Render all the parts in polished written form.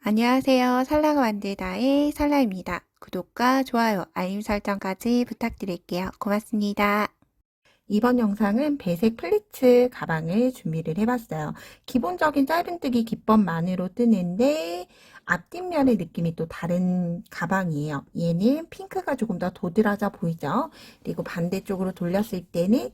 안녕하세요. 살라가 만들다의 살라입니다. 구독과 좋아요, 알림 설정까지 부탁드릴게요. 고맙습니다. 이번 영상은 배색 플리츠 가방을 준비를 해봤어요. 기본적인 짧은뜨기 기법만으로 뜨는데 앞뒷면의 느낌이 또 다른 가방이에요. 얘는 핑크가 조금 더 도드라져 보이죠? 그리고 반대쪽으로 돌렸을 때는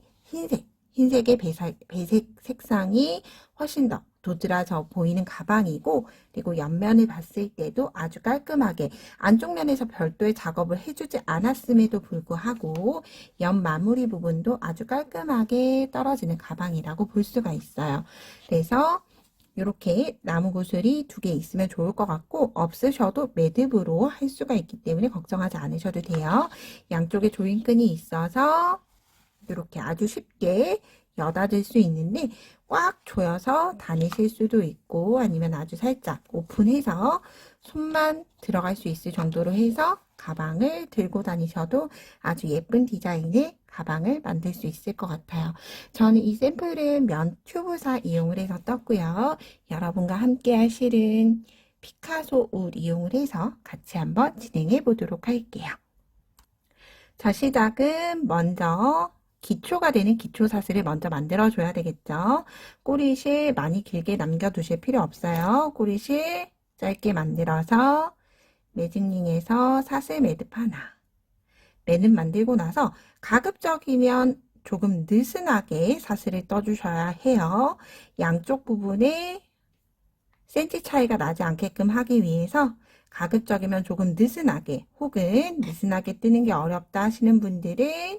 흰색의 배색 색상이 훨씬 더 도드라져 보이는 가방이고, 그리고 옆면을 봤을 때도 아주 깔끔하게 안쪽 면에서 별도의 작업을 해주지 않았음에도 불구하고 옆 마무리 부분도 아주 깔끔하게 떨어지는 가방이라고 볼 수가 있어요. 그래서 이렇게 나무 구슬이 2개 있으면 좋을 것 같고, 없으셔도 매듭으로 할 수가 있기 때문에 걱정하지 않으셔도 돼요. 양쪽에 조인끈이 있어서 이렇게 아주 쉽게 여닫을 수 있는데, 꽉 조여서 다니실 수도 있고 아니면 아주 살짝 오픈해서 손만 들어갈 수 있을 정도로 해서 가방을 들고 다니셔도 아주 예쁜 디자인의 가방을 만들 수 있을 것 같아요. 저는 이 샘플은 면 튜브사 이용을 해서 떴고요. 여러분과 함께 할 실은 피카소 울 이용을 해서 같이 한번 진행해 보도록 할게요. 자, 시작은 먼저 기초가 되는 기초사슬을 먼저 만들어 줘야 되겠죠. 꼬리실 많이 길게 남겨두실 필요 없어요. 꼬리실 짧게 만들어서 매직링에서 사슬 매듭 하나. 매듭 만들고 나서 가급적이면 조금 느슨하게 사슬을 떠주셔야 해요. 양쪽 부분에 센치 차이가 나지 않게끔 하기 위해서 가급적이면 조금 느슨하게, 혹은 느슨하게 뜨는 게 어렵다 하시는 분들은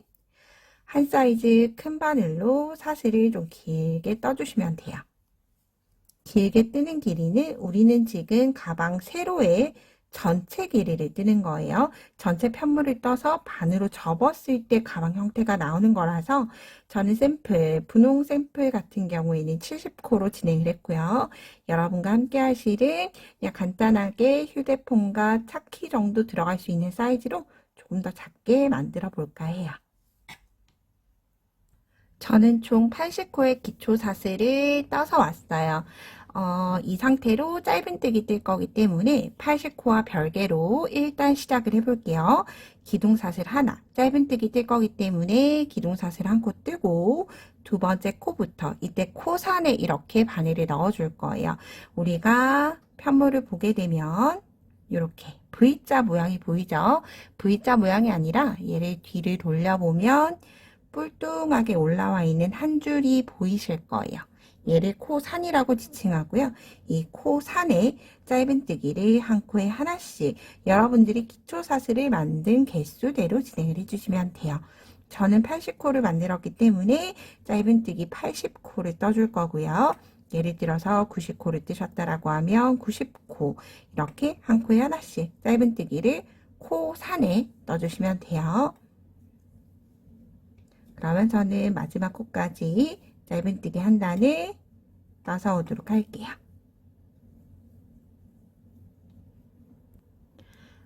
한 사이즈 큰 바늘로 사슬을 좀 길게 떠주시면 돼요. 길게 뜨는 길이는 우리는 지금 가방 세로의 전체 길이를 뜨는 거예요. 전체 편물을 떠서 반으로 접었을 때 가방 형태가 나오는 거라서 저는 샘플, 분홍 샘플 같은 경우에는 70코로 진행을 했고요. 여러분과 함께 할 실은 그냥 간단하게 휴대폰과 차키 정도 들어갈 수 있는 사이즈로 조금 더 작게 만들어 볼까 해요. 저는 총 80코의 기초 사슬을 떠서 왔어요. 이 상태로 짧은뜨기 뜰 거기 때문에 80코와 별개로 일단 시작을 해볼게요. 기둥사슬 하나, 짧은뜨기 뜰 거기 때문에 기둥사슬 한 코 뜨고 두 번째 코부터 이때 코산에 이렇게 바늘을 넣어줄 거예요. 우리가 편물을 보게 되면 이렇게 V자 모양이 보이죠? V자 모양이 아니라 얘를 뒤를 돌려보면 뿔뚱하게 올라와 있는 한 줄이 보이실 거예요. 얘를 코산이라고 지칭하고요. 이 코산에 짧은뜨기를 한 코에 하나씩 여러분들이 기초사슬을 만든 개수대로 진행을 해주시면 돼요. 저는 80코를 만들었기 때문에 짧은뜨기 80코를 떠줄 거고요. 예를 들어서 90코를 뜨셨다라고 하면 90코 이렇게 한 코에 하나씩 짧은뜨기를 코산에 떠주시면 돼요. 그러면 저는 마지막 코까지 짧은뜨기 한 단을 떠서 오도록 할게요.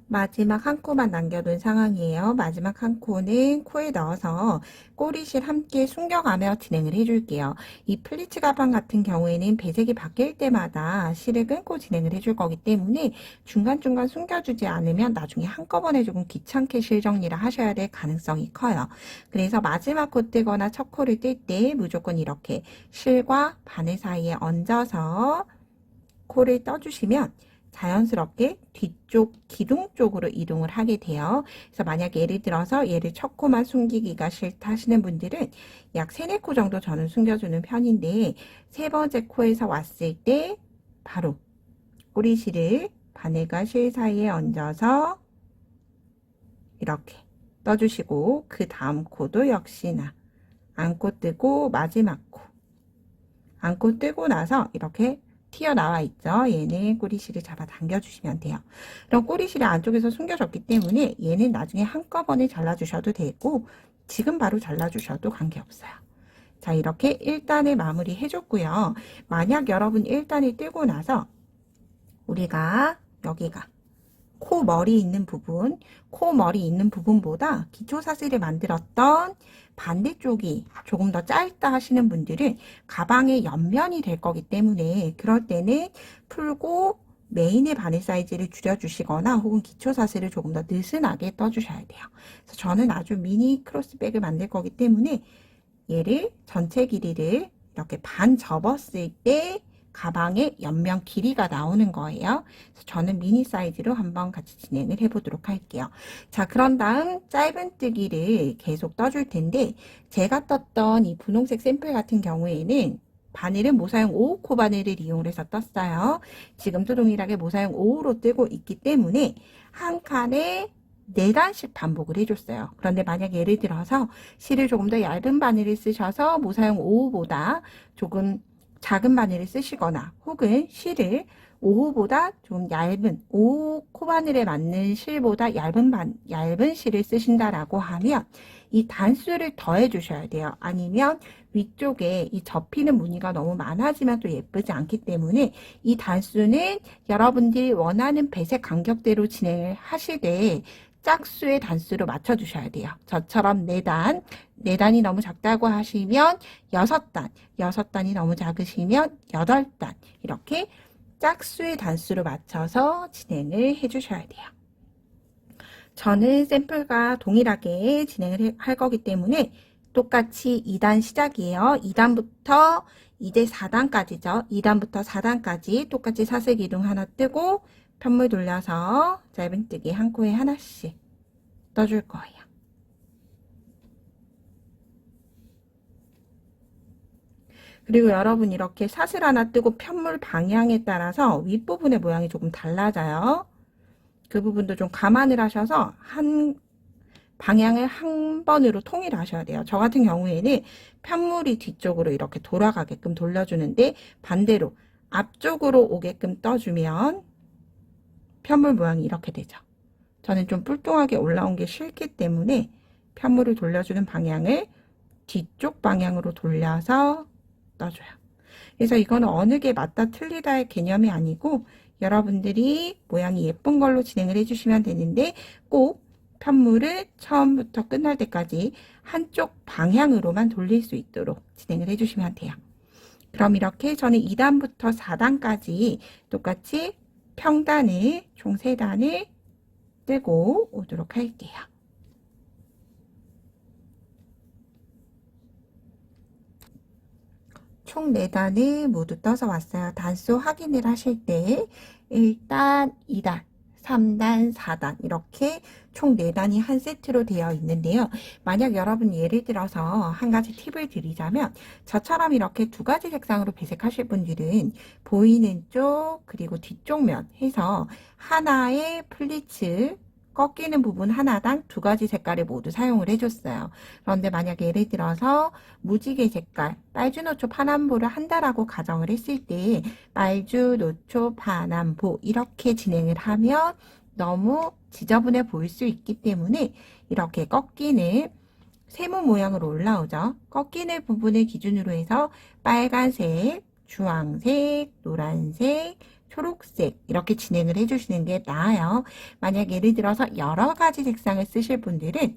마지막 한 코만 남겨둔 상황이에요. 마지막 한 코는 코에 넣어서 꼬리실 함께 숨겨가며 진행을 해줄게요. 이 플리츠 가방 같은 경우에는 배색이 바뀔 때마다 실을 끊고 진행을 해줄 거기 때문에 중간중간 숨겨주지 않으면 나중에 한꺼번에 조금 귀찮게 실 정리를 하셔야 될 가능성이 커요. 그래서 마지막 코 뜨거나 첫 코를 뜰 때 무조건 이렇게 실과 바늘 사이에 얹어서 코를 떠주시면 자연스럽게 뒤쪽 기둥 쪽으로 이동을 하게 돼요. 그래서 만약 예를 들어서 얘를 첫 코만 숨기기가 싫다 하시는 분들은 약 3, 4코 정도 저는 숨겨주는 편인데, 세 번째 코에서 왔을 때 바로 꼬리실을 바늘과 실 사이에 얹어서 이렇게 떠주시고, 그 다음 코도 역시나 안고 뜨고 마지막 코 안고 뜨고 나서 이렇게 튀어나와 있죠. 얘는 꼬리실을 잡아 당겨주시면 돼요. 그럼 꼬리실이 안쪽에서 숨겨졌기 때문에 얘는 나중에 한꺼번에 잘라주셔도 되고 지금 바로 잘라주셔도 관계없어요. 자, 이렇게 1단을 마무리 해줬고요. 만약 여러분 1단이 뜨고 나서 우리가 여기가 코 머리 있는 부분, 코 머리 있는 부분보다 기초 사슬을 만들었던 반대쪽이 조금 더 짧다 하시는 분들은 가방의 옆면이 될 거기 때문에 그럴 때는 풀고 메인의 바늘 사이즈를 줄여주시거나 혹은 기초 사슬을 조금 더 느슨하게 떠주셔야 돼요. 그래서 저는 아주 미니 크로스백을 만들 거기 때문에 얘를 전체 길이를 이렇게 반 접었을 때 가방의 옆면 길이가 나오는 거예요. 그래서 저는 미니 사이즈로 한번 같이 진행을 해보도록 할게요. 자, 그런 다음 짧은뜨기를 계속 떠줄 텐데 제가 떴던 이 분홍색 샘플 같은 경우에는 바늘은 모사용 5호 바늘을 이용해서 떴어요. 지금도 동일하게 모사용 5호로 뜨고 있기 때문에 한 칸에 4단씩 반복을 해줬어요. 그런데 만약 예를 들어서 실을 조금 더 얇은 바늘을 쓰셔서 모사용 5호보다 조금 작은 바늘을 쓰시거나 혹은 실을 5호보다 좀 얇은 5호 코바늘에 맞는 실보다 얇은 실을 쓰신다라고 하면 이 단수를 더해 주셔야 돼요. 아니면 위쪽에 이 접히는 무늬가 너무 많아지면 또 예쁘지 않기 때문에 이 단수는 여러분들이 원하는 배색 간격대로 진행을 하시되 짝수의 단수로 맞춰 주셔야 돼요. 저처럼 4단, 4단이 너무 작다고 하시면 6단, 6단이 너무 작으시면 8단 이렇게 짝수의 단수로 맞춰서 진행을 해 주셔야 돼요. 저는 샘플과 동일하게 진행을 할 거기 때문에 똑같이 2단 시작이에요. 2단부터 이제 4단까지죠. 2단부터 4단까지 똑같이 사슬 기둥 하나 뜨고 편물 돌려서 짧은뜨기 한 코에 하나씩 떠줄 거예요. 그리고 여러분 이렇게 사슬 하나 뜨고 편물 방향에 따라서 윗부분의 모양이 조금 달라져요. 그 부분도 좀 감안을 하셔서 한 방향을 한 번으로 통일하셔야 돼요. 저 같은 경우에는 편물이 뒤쪽으로 이렇게 돌아가게끔 돌려주는데 반대로 앞쪽으로 오게끔 떠주면 편물 모양이 이렇게 되죠. 저는 좀 뿔뚱하게 올라온 게 싫기 때문에 편물을 돌려주는 방향을 뒤쪽 방향으로 돌려서 떠줘요. 그래서 이거는 어느 게 맞다 틀리다의 개념이 아니고 여러분들이 모양이 예쁜 걸로 진행을 해주시면 되는데 꼭 편물을 처음부터 끝날 때까지 한쪽 방향으로만 돌릴 수 있도록 진행을 해주시면 돼요. 그럼 이렇게 저는 2단부터 4단까지 똑같이 평단을 총 3단을 뜨고 오도록 할게요. 총 4단을 모두 떠서 왔어요. 단수 확인을 하실 때 1단, 2단, 3단, 4단 이렇게 총 4단이 한 세트로 되어 있는데요. 만약 여러분 예를 들어서 한 가지 팁을 드리자면 저처럼 이렇게 2가지 색상으로 배색하실 분들은 보이는 쪽 그리고 뒤쪽 면 해서 하나의 플리츠 꺾이는 부분 하나당 2가지 색깔을 모두 사용을 해줬어요. 그런데 만약 예를 들어서 무지개 색깔 빨주, 노초, 파남보를 한다라고 가정을 했을 때 빨주, 노초, 파남보 이렇게 진행을 하면 너무 지저분해 보일 수 있기 때문에 이렇게 꺾이는 세모 모양으로 올라오죠. 꺾이는 부분을 기준으로 해서 빨간색, 주황색, 노란색, 초록색 이렇게 진행을 해주시는 게 나아요. 만약 예를 들어서 여러 가지 색상을 쓰실 분들은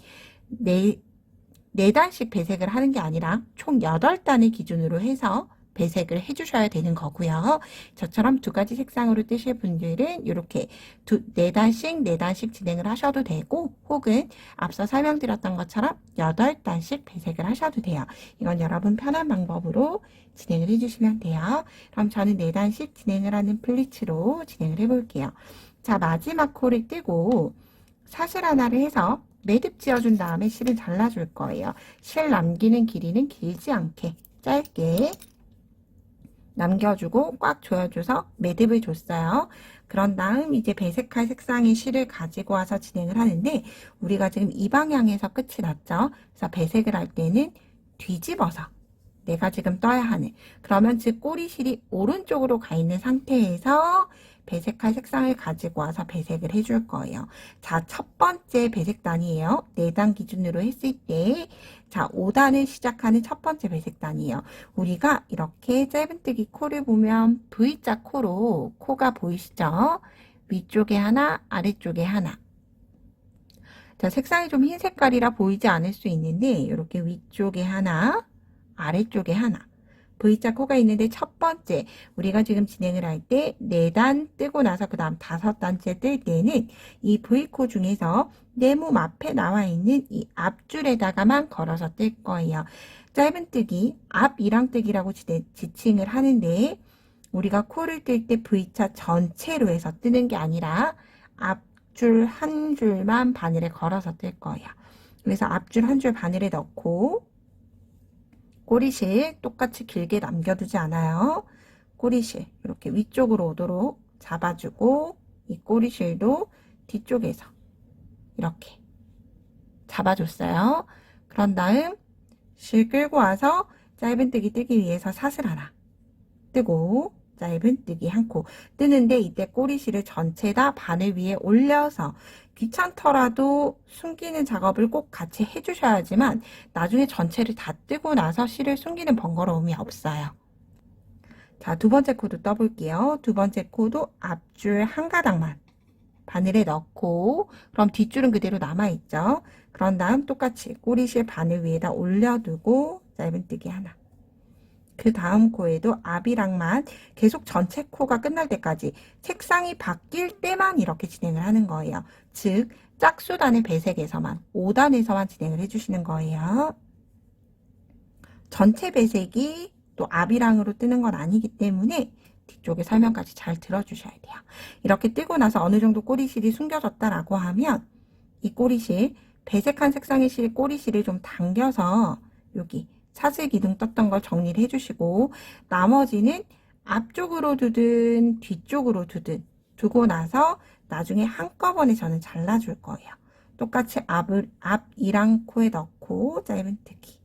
4단씩 배색을 하는 게 아니라 총 8단을 기준으로 해서 배색을 해주셔야 되는 거고요. 저처럼 2가지 색상으로 뜨실 분들은 이렇게 4단씩 진행을 하셔도 되고 혹은 앞서 설명드렸던 것처럼 8단씩 배색을 하셔도 돼요. 이건 여러분 편한 방법으로 진행을 해주시면 돼요. 그럼 저는 4단씩 진행을 하는 플리츠로 진행을 해볼게요. 자, 마지막 코를 뜨고 사슬 하나를 해서 매듭 지어준 다음에 실을 잘라줄 거예요. 실 남기는 길이는 길지 않게 짧게 남겨주고 꽉 조여줘서 매듭을 줬어요. 그런 다음 이제 배색할 색상의 실을 가지고 와서 진행을 하는데 우리가 지금 이 방향에서 끝이 났죠. 그래서 배색을 할 때는 뒤집어서 내가 지금 떠야 하는 그러면 즉 꼬리실이 오른쪽으로 가 있는 상태에서 배색할 색상을 가지고 와서 배색을 해줄 거예요. 자, 첫 번째 배색단이에요. 4단 기준으로 했을 때 자, 5단을 시작하는 첫 번째 배색단이에요. 우리가 이렇게 짧은뜨기 코를 보면 V자 코로 코가 보이시죠? 위쪽에 하나, 아래쪽에 하나. 자, 색상이 좀 흰 색깔이라 보이지 않을 수 있는데 이렇게 위쪽에 하나, 아래쪽에 하나. V자 코가 있는데 첫 번째 우리가 지금 진행을 할 때 4단 뜨고 나서 그 다음 5단째 뜰 때는 이 V코 중에서 내 몸 앞에 나와 있는 이 앞줄에다가만 걸어서 뜰 거예요. 짧은뜨기, 앞이랑뜨기라고 지칭을 하는데 우리가 코를 뜰 때 V자 전체로 해서 뜨는 게 아니라 앞줄 한 줄만 바늘에 걸어서 뜰 거예요. 그래서 앞줄 한 줄 바늘에 넣고 꼬리실 똑같이 길게 남겨두지 않아요. 꼬리실 이렇게 위쪽으로 오도록 잡아주고 이 꼬리실도 뒤쪽에서 이렇게 잡아줬어요. 그런 다음 실 끌고 와서 짧은뜨기 뜨기 위해서 사슬 하나 뜨고 짧은뜨기 한 코 뜨는데 이때 꼬리실을 전체 다 바늘 위에 올려서 귀찮더라도 숨기는 작업을 꼭 같이 해주셔야지만 나중에 전체를 다 뜨고 나서 실을 숨기는 번거로움이 없어요. 자, 두 번째 코도 떠볼게요. 두 번째 코도 앞줄 한 가닥만 바늘에 넣고 그럼 뒷줄은 그대로 남아있죠. 그런 다음 똑같이 꼬리실 바늘 위에다 올려두고 짧은뜨기 하나. 그 다음 코에도 앞이랑만 계속 전체 코가 끝날 때까지 색상이 바뀔 때만 이렇게 진행을 하는 거예요. 즉 짝수단의 배색에서만 5단에서만 진행을 해주시는 거예요. 전체 배색이 또 앞이랑으로 뜨는 건 아니기 때문에 뒤쪽에 설명까지 잘 들어주셔야 돼요. 이렇게 뜨고 나서 어느 정도 꼬리실이 숨겨졌다라고 하면 이 꼬리실 배색한 색상의 실 꼬리실을 좀 당겨서 여기 사슬 기둥 떴던 걸 정리를 해주시고 나머지는 앞쪽으로 두든 뒤쪽으로 두든 두고 나서 나중에 한꺼번에 저는 잘라줄 거예요. 똑같이 앞이랑 코에 넣고 짧은뜨기.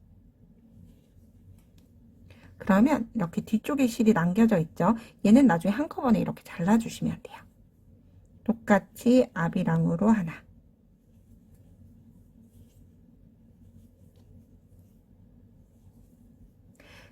그러면 이렇게 뒤쪽에 실이 남겨져 있죠. 얘는 나중에 한꺼번에 이렇게 잘라주시면 돼요. 똑같이 앞이랑으로 하나.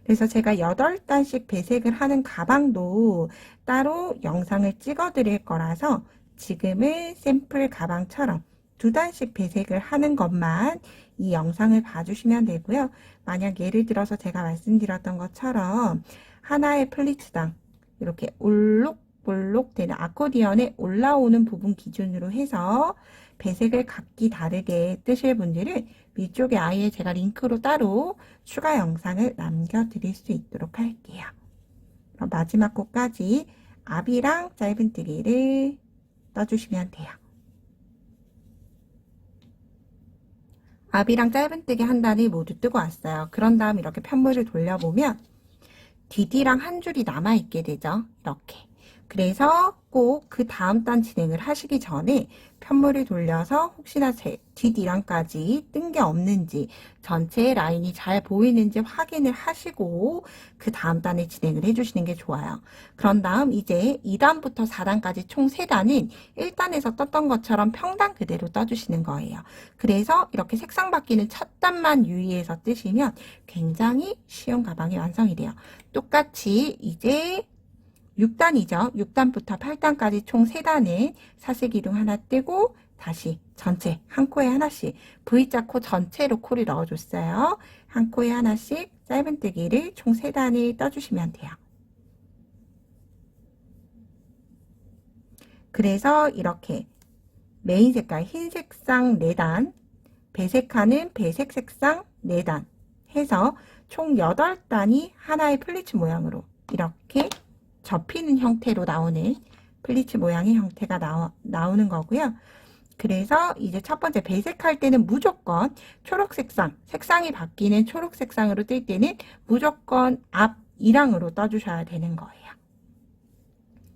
그래서 제가 8단씩 배색을 하는 가방도 따로 영상을 찍어 드릴 거라서 지금은 샘플 가방처럼 2단씩 배색을 하는 것만 이 영상을 봐주시면 되고요. 만약 예를 들어서 제가 말씀드렸던 것처럼 하나의 플리츠당 이렇게 올록볼록 되는 아코디언에 올라오는 부분 기준으로 해서 배색을 각기 다르게 뜨실 분들은 위쪽에 아예 제가 링크로 따로 추가 영상을 남겨드릴 수 있도록 할게요. 그럼 마지막 코까지 앞이랑 짧은뜨기를 떠주시면 돼요. 앞이랑 짧은뜨기 한 단이 모두 뜨고 왔어요. 그런 다음 이렇게 편물을 돌려보면 뒷이랑 한 줄이 남아있게 되죠. 이렇게. 그래서 꼭 그 다음 단 진행을 하시기 전에 편물을 돌려서 혹시나 뒷이랑까지 뜬 게 없는지 전체 라인이 잘 보이는지 확인을 하시고 그 다음 단에 진행을 해주시는 게 좋아요. 그런 다음 이제 2단부터 4단까지 총 3단은 1단에서 떴던 것처럼 평단 그대로 떠주시는 거예요. 그래서 이렇게 색상 바뀌는 첫 단만 유의해서 뜨시면 굉장히 쉬운 가방이 완성이 돼요. 똑같이 이제 6단이죠. 6단부터 8단까지 총 3단에 사슬 기둥 하나 뜨고 다시 전체 한 코에 하나씩 V자 코 전체로 코를 넣어줬어요. 한 코에 하나씩 짧은뜨기를 총 3단을 떠주시면 돼요. 그래서 이렇게 메인 색깔 흰 색상 4단, 배색하는 배색 색상 4단 해서 총 8단이 하나의 플리츠 모양으로 이렇게 접히는 형태로 나오는 플리츠 모양의 형태가 나오는 거고요. 그래서 이제 첫 번째 배색할 때는 무조건 초록 색상이 바뀌는 초록 색상으로 뜰 때는 무조건 앞 2랑으로 떠주셔야 되는 거예요.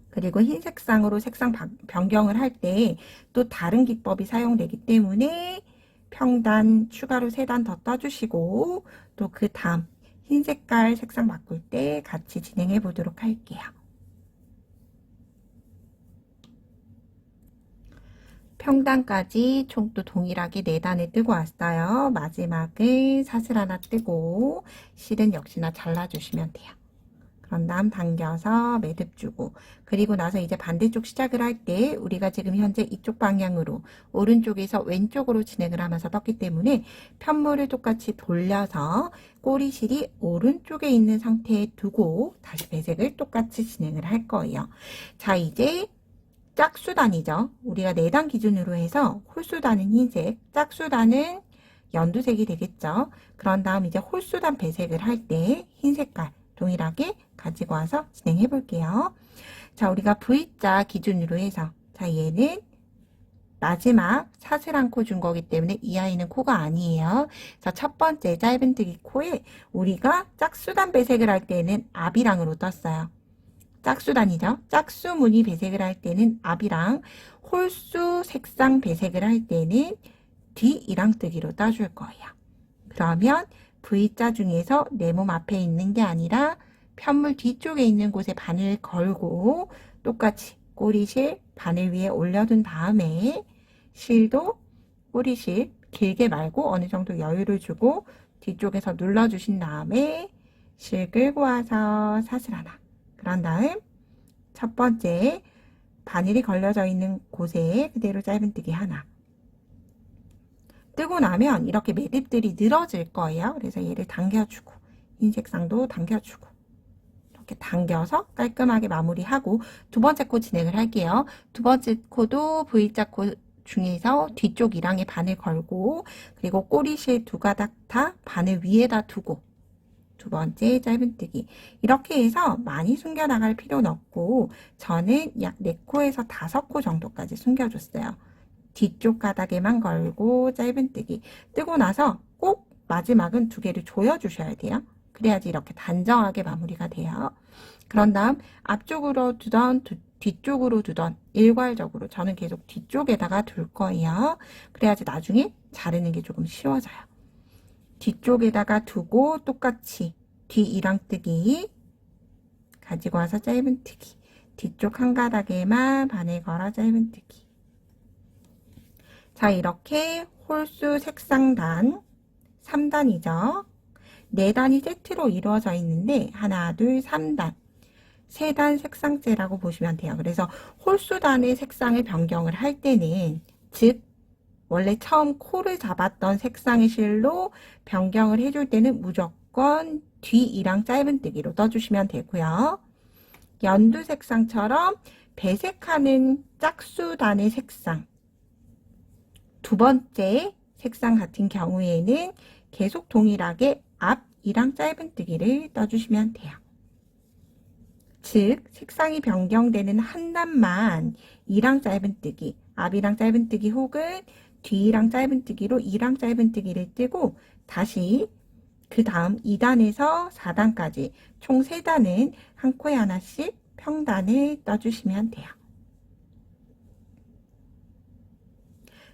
그리고 흰 색상으로 색상 변경을 할 때 또 다른 기법이 사용되기 때문에 평단 추가로 3단 더 떠주시고 또 그 다음 흰 색깔 색상 바꿀 때 같이 진행해 보도록 할게요. 평단까지 총 또 동일하게 4단을 뜨고 왔어요. 마지막에 사슬 하나 뜨고 실은 역시나 잘라주시면 돼요. 그런 다음 당겨서 매듭 주고, 그리고 나서 이제 반대쪽 시작을 할 때 우리가 지금 현재 이쪽 방향으로 오른쪽에서 왼쪽으로 진행을 하면서 떴기 때문에 편물을 똑같이 돌려서 꼬리실이 오른쪽에 있는 상태에 두고 다시 배색을 똑같이 진행을 할 거예요. 자, 이제 짝수단이죠. 우리가 4단 기준으로 해서 홀수단은 흰색, 짝수단은 연두색이 되겠죠. 그런 다음 이제 홀수단 배색을 할 때 흰 색깔 동일하게 가지고 와서 진행해 볼게요. 자, 우리가 V자 기준으로 해서, 자, 얘는 마지막 샷을 않고 준 거기 때문에 이 아이는 코가 아니에요. 자, 첫 번째 짧은뜨기 코에 우리가 짝수단 배색을 할 때는 앞이랑으로 떴어요. 짝수단이죠. 짝수 무늬 배색을 할 때는 앞이랑, 홀수 색상 배색을 할 때는 뒤이랑 뜨기로 떠줄 거예요. 그러면 V자 중에서 내 몸 앞에 있는 게 아니라 편물 뒤쪽에 있는 곳에 바늘 걸고 똑같이 꼬리실 바늘 위에 올려둔 다음에 실도 꼬리실 길게 말고 어느 정도 여유를 주고 뒤쪽에서 눌러주신 다음에 실 끌고 와서 사슬 하나. 그런 다음 첫 번째 바늘이 걸려져 있는 곳에 그대로 짧은뜨기 하나. 뜨고 나면 이렇게 매듭들이 늘어질 거예요. 그래서 얘를 당겨주고 흰색상도 당겨주고 이렇게 당겨서 깔끔하게 마무리하고 두 번째 코 진행을 할게요. 두 번째 코도 V자 코 중에서 뒤쪽 이랑에 바늘 걸고 그리고 꼬리실 두 가닥 다 바늘 위에다 두고 두 번째 짧은뜨기 이렇게 해서 많이 숨겨 나갈 필요는 없고 저는 약 4코에서 5코 정도까지 숨겨줬어요. 뒤쪽 가닥에만 걸고 짧은뜨기 뜨고 나서 꼭 마지막은 2개를 조여주셔야 돼요. 그래야지 이렇게 단정하게 마무리가 돼요. 그런 다음 앞쪽으로 두던 뒤쪽으로 두던 일괄적으로 저는 계속 뒤쪽에다가 둘 거예요. 그래야지 나중에 자르는 게 조금 쉬워져요. 뒤쪽에다가 두고 똑같이 뒤 이랑뜨기 가지고 와서 짧은뜨기 뒤쪽 한 가닥에만 바늘 걸어 짧은뜨기. 자, 이렇게 홀수 색상단 3단이죠. 4단이 세트로 이루어져 있는데 하나, 둘, 3단 3단 색상째라고 보시면 돼요. 그래서 홀수단의 색상을 변경을 할 때는 즉 원래 처음 코를 잡았던 색상의 실로 변경을 해줄 때는 무조건 뒤 이랑 짧은뜨기로 떠주시면 되고요. 연두 색상처럼 배색하는 짝수단의 색상 두 번째 색상 같은 경우에는 계속 동일하게 앞 이랑 짧은뜨기를 떠주시면 돼요. 즉 색상이 변경되는 한 단만 이랑 짧은뜨기, 앞이랑 짧은뜨기 혹은 뒤랑 짧은뜨기로 이랑 짧은뜨기를 뜨고 다시 그 다음 2단에서 4단까지 총 3단은 한 코에 하나씩 평단을 떠주시면 돼요.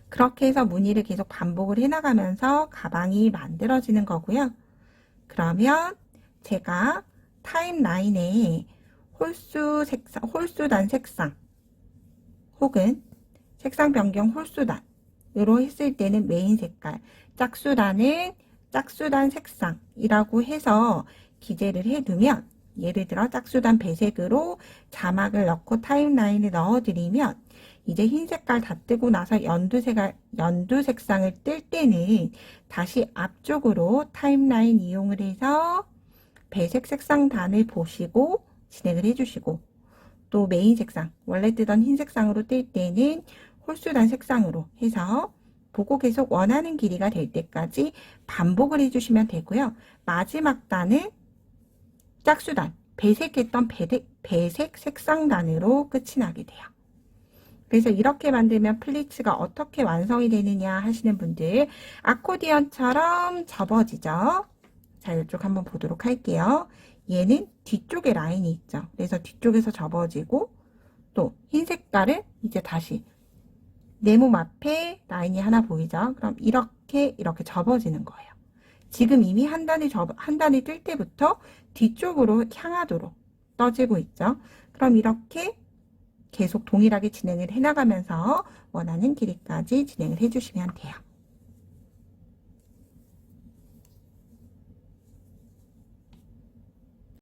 그렇게 해서 무늬를 계속 반복을 해나가면서 가방이 만들어지는 거고요. 그러면 제가 타임라인에 홀수단 색상 혹은 색상 변경 홀수단으로 했을 때는 메인 색깔, 짝수단은 짝수단 색상이라고 해서 기재를 해두면 예를 들어 짝수단 배색으로 자막을 넣고 타임라인에 넣어드리면 이제 흰 색깔 다 뜨고 나서 연두 색상을 뜰 때는 다시 앞쪽으로 타임라인 이용을 해서 배색 색상단을 보시고 진행을 해주시고 또 메인 색상 원래 뜨던 흰 색상으로 뜰 때는 홀수단 색상으로 해서 보고 계속 원하는 길이가 될 때까지 반복을 해주시면 되고요. 마지막 단은 짝수단 배색했던 배색 색상단으로 끝이 나게 돼요. 그래서 이렇게 만들면 플리츠가 어떻게 완성이 되느냐 하시는 분들 아코디언처럼 접어지죠. 자, 이쪽 한번 보도록 할게요. 얘는 뒤쪽에 라인이 있죠. 그래서 뒤쪽에서 접어지고 또 흰 색깔은 이제 다시 내 몸 앞에 라인이 하나 보이죠. 그럼 이렇게 접어지는 거예요. 지금 이미 한 단이 뜰 때부터 뒤쪽으로 향하도록 떠지고 있죠. 그럼 이렇게 계속 동일하게 진행을 해나가면서 원하는 길이까지 진행을 해주시면 돼요.